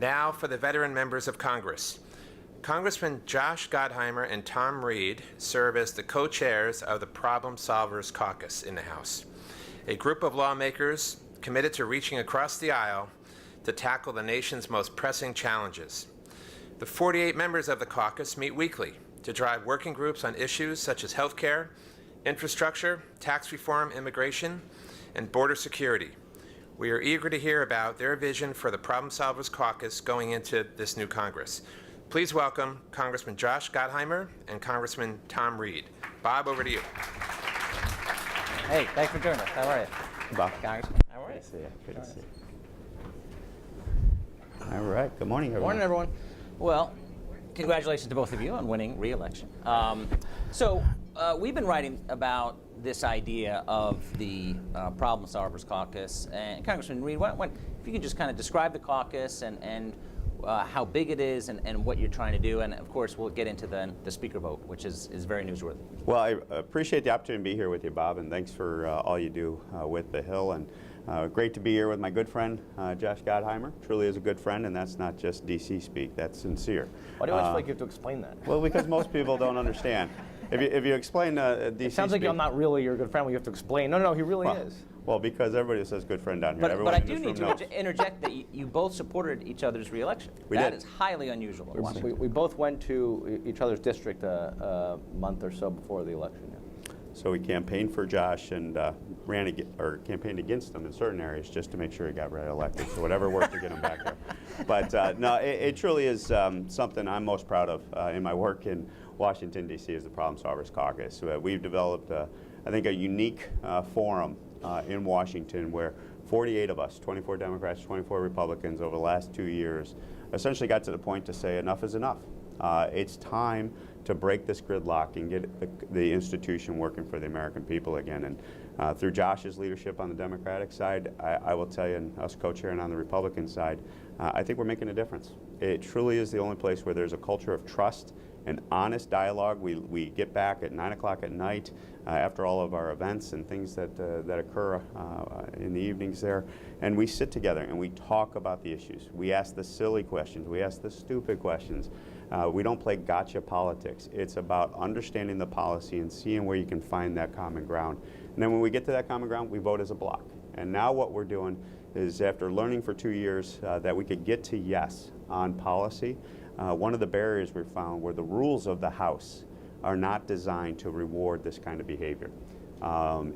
Now for the veteran members of Congress. Congressman Josh Gottheimer and Tom Reed serve as the co-chairs of the Problem Solvers Caucus in the House, a group of lawmakers committed to reaching across the aisle to tackle the nation's most pressing challenges. The 48 members of the caucus meet weekly to drive working groups on issues such as health care, infrastructure, tax reform, immigration, and border security. We are eager to hear about their vision for the Problem Solvers Caucus going into this new Congress. Please welcome Congressman Josh Gottheimer and Congressman Tom Reed. Bob, over to you. Hey, thanks for joining us. How are you? Bob. Congressman, how are you? Good to see you. Good to see you. All right. Good morning, everyone. Morning, everyone. Well, congratulations to both of you on winning re-election. We've been writing about this idea of the Problem Solvers Caucus. And Congressman Reed, if you could just kind of describe the caucus and how big it is and what you're trying to do. And of course, we'll get into the speaker vote, which is very newsworthy. Well, I appreciate the opportunity to be here with you, Bob, and thanks for all you do with the Hill. And great to be here with my good friend, Josh Gottheimer. Truly is a good friend, and that's not just DC speak, that's sincere. Why do you always feel like you have to explain that? Well, because most people don't understand. If you explain DC it sounds like I'm not really your good friend when you have to explain. No, he really is. Well, because everybody says good friend down here. But I do need to interject that you both supported each other's re-election. That is highly unusual. We both went to each other's district a month or so before the election. Yeah. So we campaigned for Josh and campaigned against him in certain areas just to make sure he got re-elected. So whatever worked to get him back there. But no, it truly is something I'm most proud of in my work in Washington, D.C. is the Problem Solvers Caucus. We've developed, I think, a unique forum in Washington where 48 of us, 24 Democrats, 24 Republicans over the last 2 years, essentially got to the point to say enough is enough. It's time to break this gridlock and get the institution working for the American people again. And through Josh's leadership on the Democratic side, I will tell you, and us co-chairing on the Republican side, I think we're making a difference. It truly is the only place where there's a culture of trust and honest dialogue. We get back at 9 o'clock at night after all of our events and things that occur in the evenings there, and we sit together and we talk about the issues. We ask the silly questions. We ask the stupid questions. We don't play gotcha politics. It's about understanding the policy and seeing where you can find that common ground. And then when we get to that common ground, we vote as a block. And now what we're doing is, after learning for 2 years that we could get to yes on policy, one of the barriers we found were the rules of the House are not designed to reward this kind of behavior.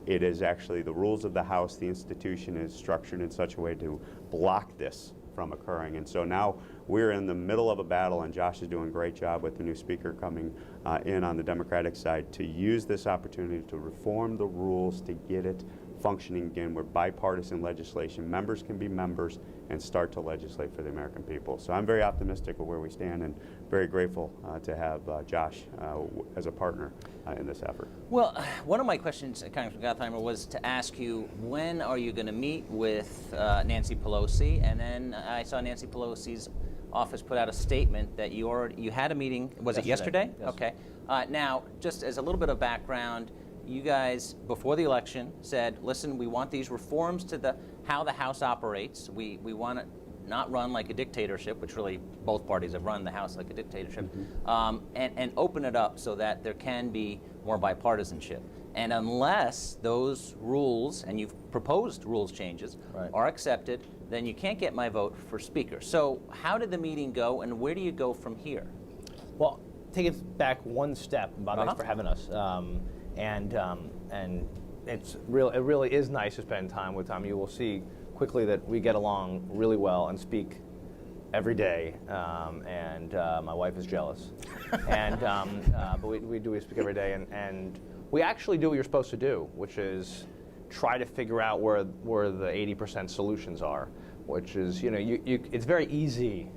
It is actually the rules of the House, the institution is structured in such a way to block this from occurring. And so now we're in the middle of a battle, and Josh is doing a great job with the new speaker coming in on the Democratic side to use this opportunity to reform the rules to get it functioning again where bipartisan legislation, members can be members and start to legislate for the American people. So I'm very optimistic of where we stand and very grateful to have Josh as a partner in this effort. Well, one of my questions, Congressman Gottheimer, was to ask you, when are you going to meet with Nancy Pelosi? And then I saw Nancy Pelosi's office put out a statement that you had a meeting, was it yesterday? Yes. Okay. Now, just as a little bit of background, you guys, before the election, said, listen, we want these reforms to how the House operates. We want it not run like a dictatorship, which really both parties have run the House like a dictatorship, and open it up so that there can be more bipartisanship. And unless those rules, and you've proposed rules changes, are accepted, then you can't get my vote for Speaker. So how did the meeting go, and where do you go from here? Well, take it back one step. Bob, thanks for having us. And it really is nice to spend time with Tom. You will see quickly that we get along really well and speak every day. And my wife is jealous. But we speak every day, and we actually do what you're supposed to do, which is try to figure out where the 80% solutions are. Which is, it's very easy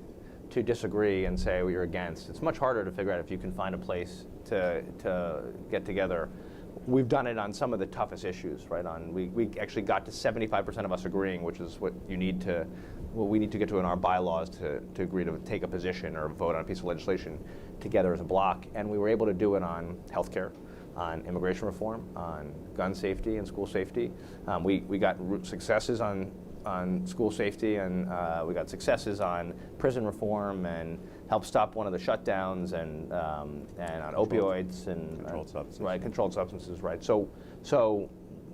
to disagree and say what you're against. It's much harder to figure out if you can find a place to get together. We've done it on some of the toughest issues, right? We actually got to 75% of us agreeing, which is what we need to get to in our bylaws to agree to take a position or vote on a piece of legislation together as a block. And we were able to do it on healthcare, on immigration reform, on gun safety and school safety. We got successes on on school safety, and we got successes on prison reform, and helped stop one of the shutdowns, and on opioids and controlled substances. Right, controlled substances. Right. So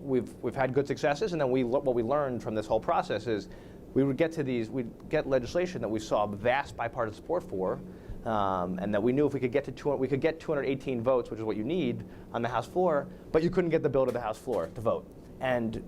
we've had good successes, and then what we learned from this whole process is we'd get legislation that we saw vast bipartisan support for. And that we knew if we could get to we could get 218 votes, which is what you need on the House floor, but you couldn't get the bill to the House floor to vote. And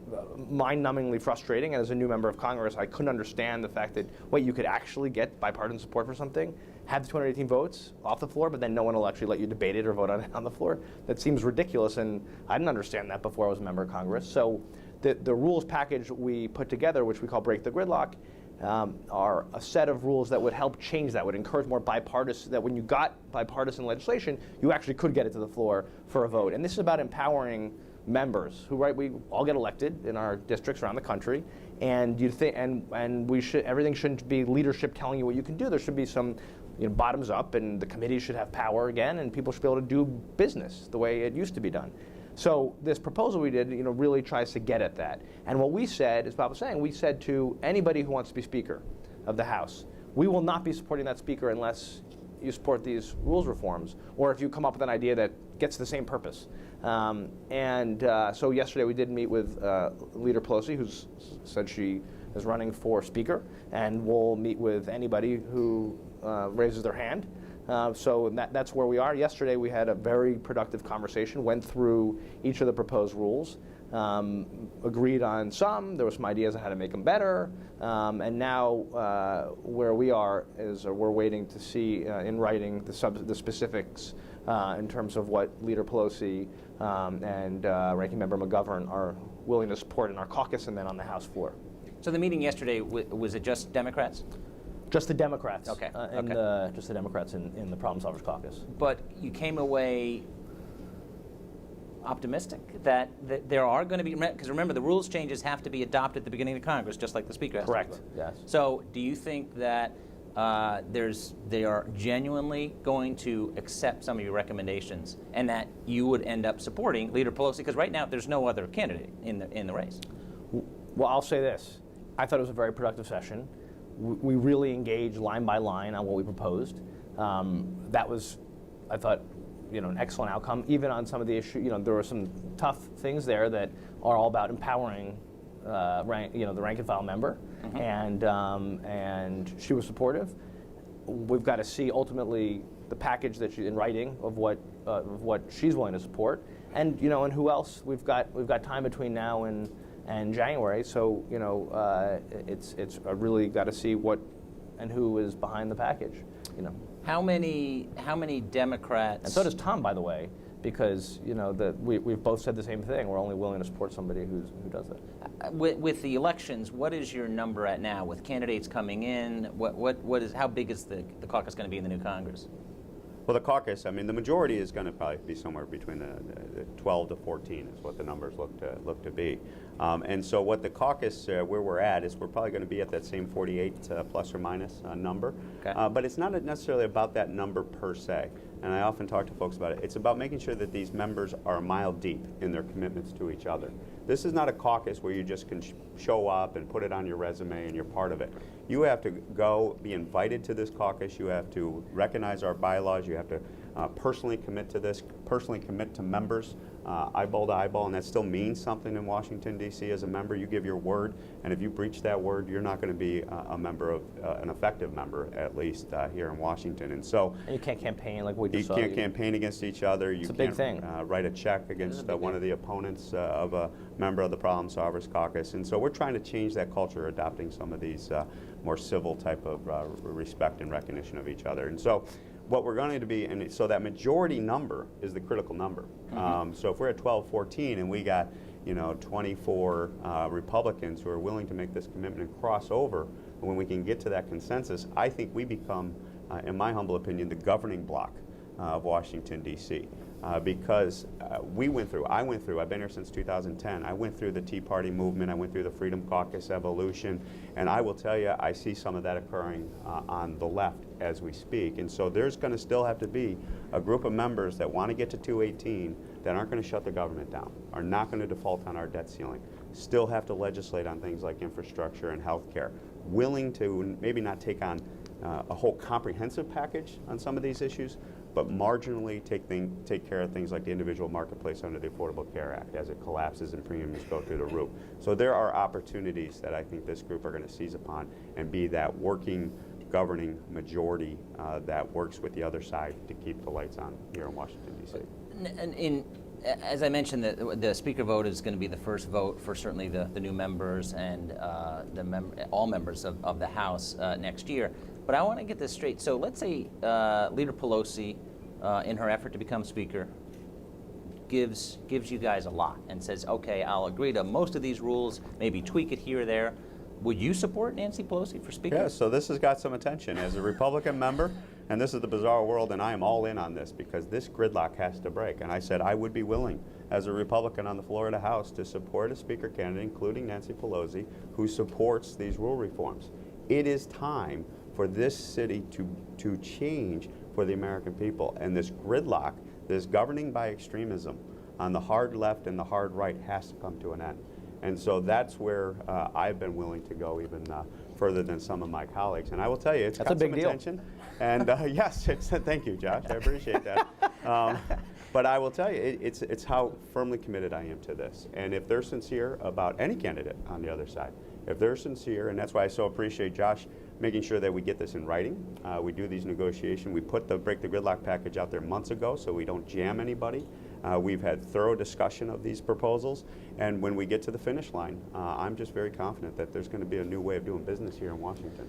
mind-numbingly frustrating. And as a new member of Congress, I couldn't understand the fact that, wait, you could actually get bipartisan support for something, have the 218 votes off the floor, but then no one will actually let you debate it or vote on it on the floor. That seems ridiculous, and I didn't understand that before I was a member of Congress. So the rules package we put together, which we call Break the Gridlock, are a set of rules that would help change that, would encourage more bipartisan, that when you got bipartisan legislation, you actually could get it to the floor for a vote. And this is about empowering members who, right, we all get elected in our districts around the country, and you think, and we should, everything shouldn't be leadership telling you what you can do. There should be some, bottoms up, and the committees should have power again, and people should be able to do business the way it used to be done. So this proposal we did, really tries to get at that. And what we said, as Bob was saying, we said to anybody who wants to be Speaker of the House, we will not be supporting that Speaker unless you support these rules reforms, or if you come up with an idea that gets the same purpose. So yesterday we did meet with Leader Pelosi, who said she is running for Speaker, and we'll meet with anybody who raises their hand. So that's where we are. Yesterday we had a very productive conversation, went through each of the proposed rules, agreed on some. There were some ideas on how to make them better. And now where we are is we're waiting to see in writing the specifics in terms of what Leader Pelosi and Ranking Member McGovern are willing to support in our caucus and then on the House floor. So the meeting yesterday, was it just Democrats? Just the Democrats. Okay. Just the Democrats in the Problem Solvers Caucus. But you came away optimistic that there are going to be, because remember, the rules changes have to be adopted at the beginning of Congress, just like the Speaker has to. Correct. Yes. So do you think that they are genuinely going to accept some of your recommendations, and that you would end up supporting Leader Pelosi? Because right now there's no other candidate in the race. Well, I'll say this. I thought it was a very productive session. We really engaged line by line on what we proposed. That was, I thought, an excellent outcome. Even on some of the issues, there were some tough things there that are all about empowering, the rank and file member, and she was supportive. We've got to see ultimately the package that she's in writing of what she's willing to support, and and who else. We've got time between now and January, so it's really got to see what and who is behind the package. How many Democrats? And so does Tom, by the way, because we've both said the same thing. We're only willing to support somebody who does that. With the elections, what is your number at now with candidates coming in? How big is the caucus going to be in the new Congress? Well, the caucus, the majority is going to probably be somewhere between the 12 to 14 is what the numbers look to be. And so what the caucus, where we're at, is we're probably going to be at that same 48 plus or minus number. Okay. But it's not necessarily about that number per se. And I often talk to folks about it. It's about making sure that these members are a mile deep in their commitments to each other. This is not a caucus where you just can show up and put it on your resume and you're part of it. You have to go, be invited to this caucus. You have to recognize our bylaws. You have to personally commit to this, personally commit to members, eyeball to eyeball, and that still means something in Washington, D.C. As a member, you give your word, and if you breach that word, you're not going to be a member of, an effective member, at least here in Washington. And so and you can't campaign like we just saw. You can't campaign against each other. You it's a can't big thing. Write a check against one of the opponents of a member of the Problem Solvers Caucus. And so we're trying to change that culture, adopting some of these more civil type of respect and recognition of each other. And so what we're going to be, and so that majority number is the critical number. So if we're at 12, 14, and we got 24 Republicans who are willing to make this commitment and cross over, when we can get to that consensus, I think we become, in my humble opinion, the governing bloc of Washington, D.C. Because I went through, I've been here since 2010, I went through the Tea Party movement, I went through the Freedom Caucus evolution, and I will tell you, I see some of that occurring on the left as we speak. And so there's going to still have to be a group of members that want to get to 218 that aren't going to shut the government down, are not going to default on our debt ceiling, still have to legislate on things like infrastructure and healthcare, willing to maybe not take on a whole comprehensive package on some of these issues, but marginally take care of things like the individual marketplace under the Affordable Care Act as it collapses and premiums go through the roof. So there are opportunities that I think this group are going to seize upon and be that working, governing majority that works with the other side to keep the lights on here in Washington, D.C. And as I mentioned, the speaker vote is going to be the first vote for certainly the new members and all members of the House next year. But I want to get this straight. So let's say Leader Pelosi, in her effort to become Speaker, gives you guys a lot and says, okay, I'll agree to most of these rules, maybe tweak it here or there. Would you support Nancy Pelosi for Speaker? Yeah, so this has got some attention. As a Republican member, and this is the bizarre world, and I am all in on this because this gridlock has to break. And I said I would be willing, as a Republican on the floor of the House, to support a Speaker candidate, including Nancy Pelosi, who supports these rule reforms. It is time for this city to change for the American people. And this gridlock, this governing by extremism on the hard left and the hard right has to come to an end. And so that's where I've been willing to go even further than some of my colleagues. And I will tell you, it's got some attention. And yes, thank you, Josh. I appreciate that. But I will tell you, it's how firmly committed I am to this. And if they're sincere about any candidate on the other side, if they're sincere, and that's why I so appreciate Josh making sure that we get this in writing. We do these negotiations. We put the Break the Gridlock package out there months ago so we don't jam anybody. We've had thorough discussion of these proposals, and when we get to the finish line, I'm just very confident that there's going to be a new way of doing business here in Washington.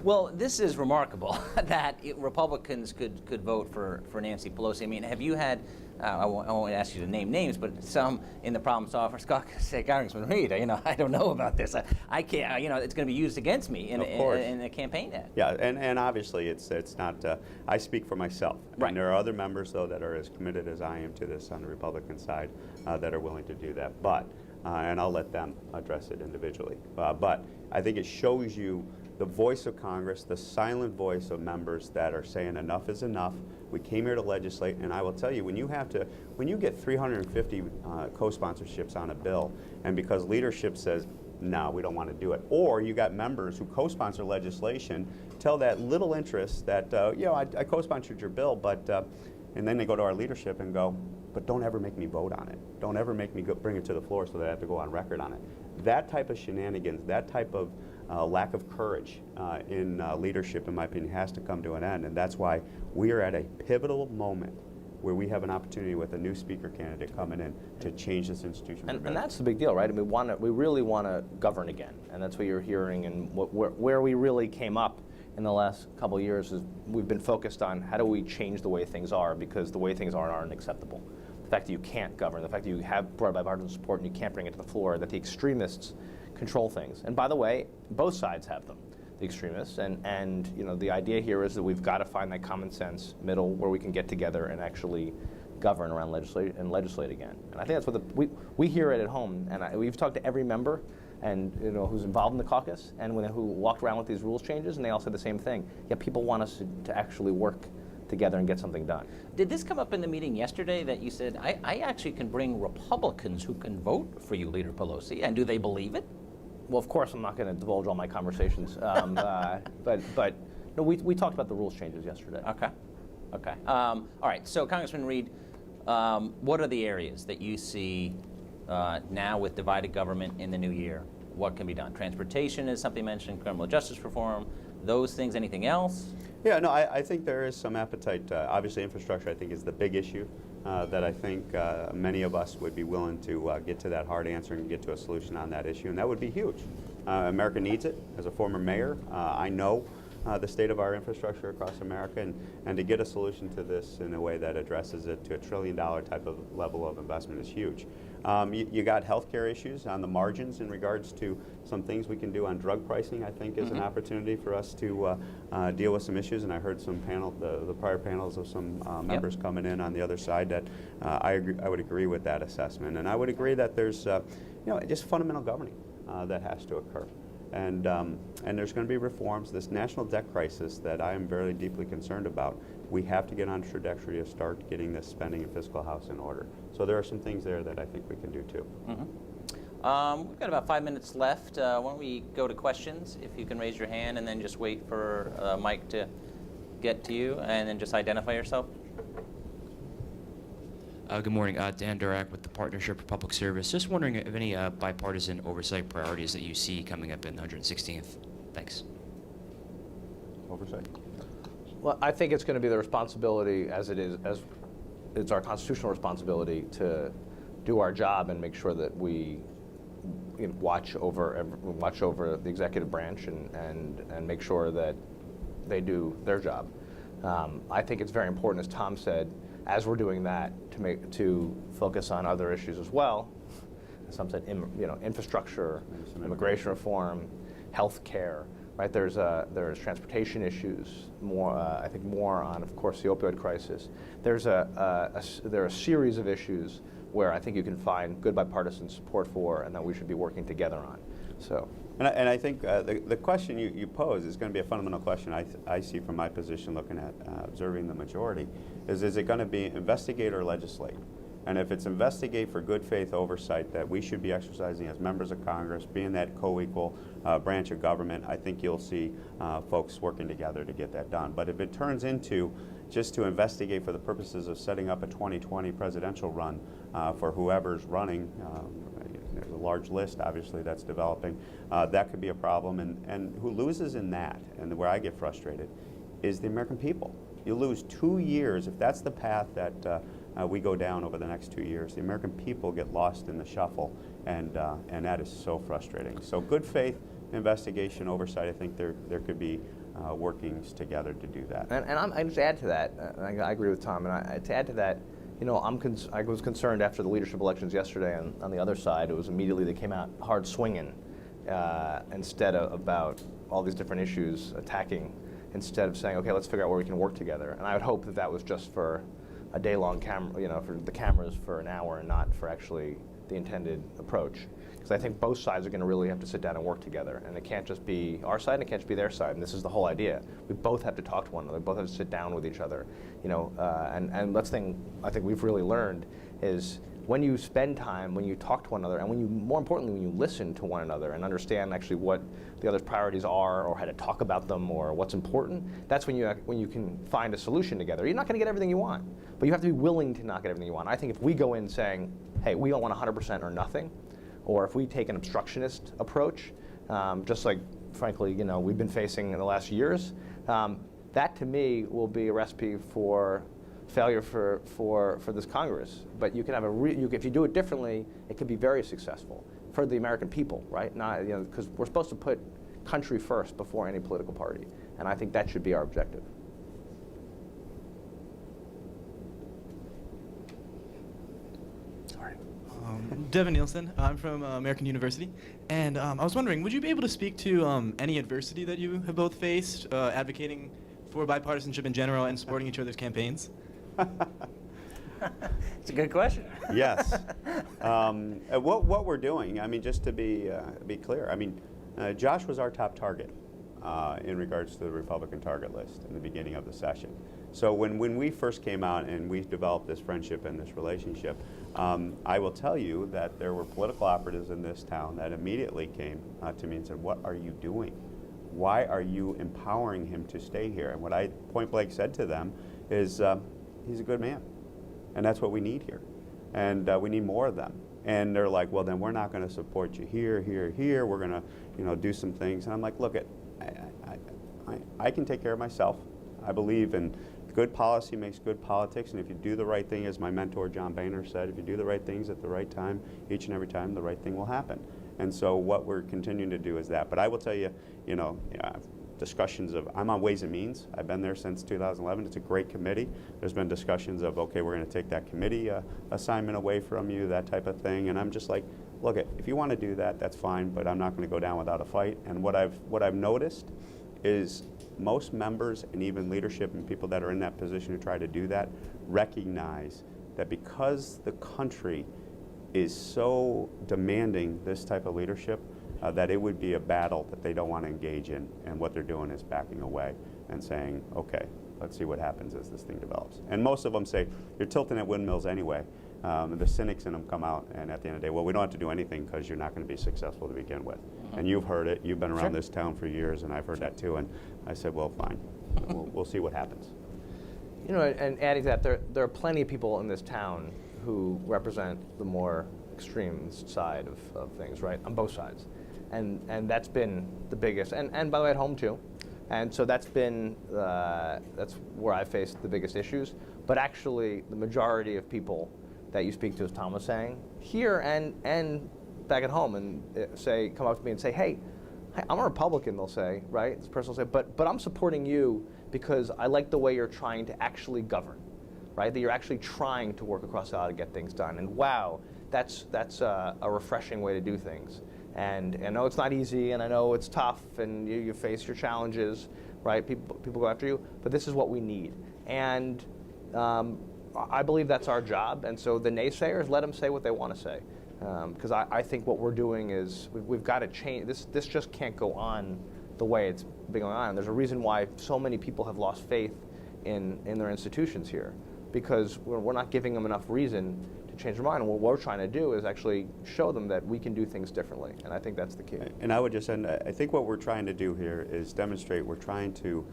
Well, this is remarkable that Republicans could vote for Nancy Pelosi. I mean, have you had, I won't ask you to name names, but some in the Problem Solvers Caucus say, Congressman Reed, I don't know about this. I can't, it's going to be used against me in a campaign ad. Yeah, and obviously it's not, I speak for myself. Right. And there are other members, though, that are as committed as I am to this on the Republican side that are willing to do that. But, and I'll let them address it individually. But I think it shows you the voice of Congress, the silent voice of members that are saying enough is enough. We came here to legislate, and I will tell you, when you get 350 co-sponsorships on a bill, and because leadership says, no, we don't want to do it, or you got members who co-sponsor legislation, tell that little interest that, I co-sponsored your bill, but, and then they go to our leadership and go, but don't ever make me vote on it. Don't ever make me bring it to the floor so that I have to go on record on it. That type of shenanigans, that type of lack of courage in leadership, in my opinion, has to come to an end. And that's why we are at a pivotal moment where we have an opportunity with a new speaker candidate coming in to change this institution. And that's the big deal, right? I mean, we really want to govern again. And that's what you're hearing. And where we really came up in the last couple of years is we've been focused on how do we change the way things are, because the way things aren't acceptable. The fact that you can't govern, the fact that you have broad bipartisan support and you can't bring it to the floor, that the extremists control things. And by the way, both sides have them, the extremists. And the idea here is that we've got to find that common sense middle where we can get together and actually govern around legislate again. And I think that's what we hear it at home. And we've talked to every member and who's involved in the caucus and who walked around with these rules changes, and they all said the same thing. Yeah, people want us to actually work together and get something done. Did this come up in the meeting yesterday that you said, I actually can bring Republicans who can vote for you, Leader Pelosi, and do they believe it? Well, of course, I'm not going to divulge all my conversations, but no, we talked about the rules changes yesterday. Okay. All right. So, Congressman Reed, what are the areas that you see now with divided government in the new year? What can be done? Transportation is something mentioned. Criminal justice reform. Those things. Anything else? Yeah. No. I think there is some appetite. Obviously, infrastructure, I think, is the big issue. That I think many of us would be willing to get to that hard answer and get to a solution on that issue, and that would be huge. America needs it. As a former mayor, I know the state of our infrastructure across America, and to get a solution to this in a way that addresses it to $1 trillion type of level of investment is huge. You got healthcare issues on the margins in regards to some things we can do on drug pricing, I think, is an opportunity for us to deal with some issues. And I heard some the prior panels of some members coming in on the other side that I would agree with that assessment. And I would agree that there's just fundamental governing that has to occur. And there's going to be reforms. This national debt crisis that I am very deeply concerned about, we have to get on a trajectory to start getting this spending and fiscal house in order. So there are some things there that I think we can do too. We've got about 5 minutes left. Why don't we go to questions? If you can raise your hand and then just wait for Mike to get to you, and then just identify yourself. Good morning. Dan Durak with the Partnership for Public Service. Just wondering if any bipartisan oversight priorities that you see coming up in the 116th. Thanks. Oversight? Well, I think it's going to be the responsibility, as it's our constitutional responsibility to do our job and make sure that we watch over the executive branch and make sure that they do their job. I think it's very important, as Tom said, as we're doing that, to focus on other issues as well. As Tom said, infrastructure, immigration reform, health care. Right, there's transportation issues. I think more on, of course, the opioid crisis. There are a series of issues where I think you can find good bipartisan support for, and that we should be working together on. So. And I think the question you pose is going to be a fundamental question I see from my position looking at observing the majority, is it going to be investigate or legislate? And if it's investigate for good faith oversight that we should be exercising as members of Congress, being that co-equal branch of government, I think you'll see folks working together to get that done. But if it turns into just to investigate for the purposes of setting up a 2020 presidential run for whoever's running, there's a large list, obviously, that's developing, that could be a problem. And who loses in that, and where I get frustrated, is the American people. You lose 2 years, if that's the path that we go down over the next 2 years. The American people get lost in the shuffle, and that is so frustrating. So good faith investigation oversight, I think there could be workings together to do that. And I just add to that, I agree with Tom, and to add to that, I was concerned after the leadership elections yesterday, and on the other side, it was immediately they came out hard swinging instead of about all these different issues attacking, instead of saying, okay, let's figure out where we can work together. And I would hope that was just for a day-long camera, for the cameras for an hour and not for actually the intended approach. Because I think both sides are going to really have to sit down and work together. And it can't just be our side and it can't just be their side. And this is the whole idea. We both have to talk to one another. We both have to sit down with each other. And that's thing I think we've really learned is when you spend time, when you talk to one another, and more importantly, when you listen to one another and understand actually what the other's priorities are, or how to talk about them, or what's important, that's when you can find a solution together. You're not going to get everything you want, but you have to be willing to not get everything you want. I think if we go in saying, hey, we don't want 100% or nothing, or if we take an obstructionist approach, just like, frankly, we've been facing in the last years, that to me will be a recipe for failure for this Congress. But you can have if you do it differently, it could be very successful for the American people, right? Not, because we're supposed to put country first before any political party, and I think that should be our objective. Sorry. Devin Nielsen. I'm from American University, and I was wondering, would you be able to speak to any adversity that you have both faced, advocating for bipartisanship in general and supporting each other's campaigns? It's a good question. Yes. What we're doing, just to be clear, Josh was our top target in regards to the Republican target list in the beginning of the session. So when we first came out and we developed this friendship and this relationship, I will tell you that there were political operatives in this town that immediately came to me and said, what are you doing? Why are you empowering him to stay here? And what I point blank said to them is, he's a good man, and that's what we need here, and we need more of them. And they're like, well, then we're not going to support you here, here, here. We're going to, do some things. And I'm like, look, I can take care of myself. I believe in good policy makes good politics, and if you do the right thing, as my mentor John Boehner said, if you do the right things at the right time, each and every time, the right thing will happen. And so what we're continuing to do is that. But I will tell you, discussions of, I'm on Ways and Means. I've been there since 2011. It's a great committee. There's been discussions of, okay, we're going to take that committee assignment away from you, that type of thing. And I'm just like, look, if you want to do that, that's fine, but I'm not going to go down without a fight. And what I've noticed is most members and even leadership and people that are in that position to try to do that recognize that because the country is so demanding this type of leadership, that it would be a battle that they don't want to engage in, and what they're doing is backing away and saying, okay, let's see what happens as this thing develops. And most of them say, you're tilting at windmills anyway. The cynics in them come out, and at the end of the day, well, we don't have to do anything because you're not going to be successful to begin with. And you've heard it. You've been around this town for years, and I've heard that too. And I said, well, fine. We'll see what happens. You know, and adding to that, there are plenty of people in this town who represent the more extreme side of things, right, on both sides. And that's been the biggest, and by the way, at home too. And so that's been, that's where I faced the biggest issues. But actually, the majority of people that you speak to, as Tom was saying, here and back at home, and come up to me and say, hey, I'm a Republican, they'll say, right? This person will say, but I'm supporting you because I like the way you're trying to actually govern, right? That you're actually trying to work across the aisle to get things done. And wow, that's a refreshing way to do things. And I know it's not easy, and I know it's tough, and you face your challenges, right? People go after you, but this is what we need. And I believe that's our job, and so the naysayers, let them say what they want to say. Because I think what we're doing is we've got to change. This just can't go on the way it's been going on. There's a reason why so many people have lost faith in their institutions here, because we're not giving them enough reason to change their mind. And what we're trying to do is actually show them that we can do things differently, and I think that's the key. And I would just end, I think what we're trying to do here is demonstrate we're trying to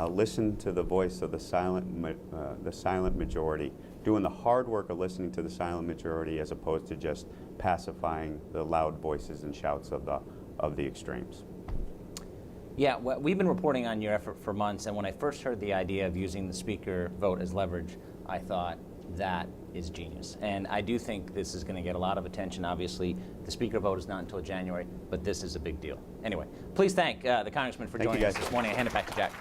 listen to the voice of the silent majority, doing the hard work of listening to the silent majority as opposed to just pacifying the loud voices and shouts of the extremes. Yeah, well, we've been reporting on your effort for months, and when I first heard the idea of using the speaker vote as leverage, I thought that is genius. And I do think this is going to get a lot of attention. Obviously, the speaker vote is not until January, but this is a big deal. Anyway, please thank the Congressman for joining us this morning. I hand it back to Jack.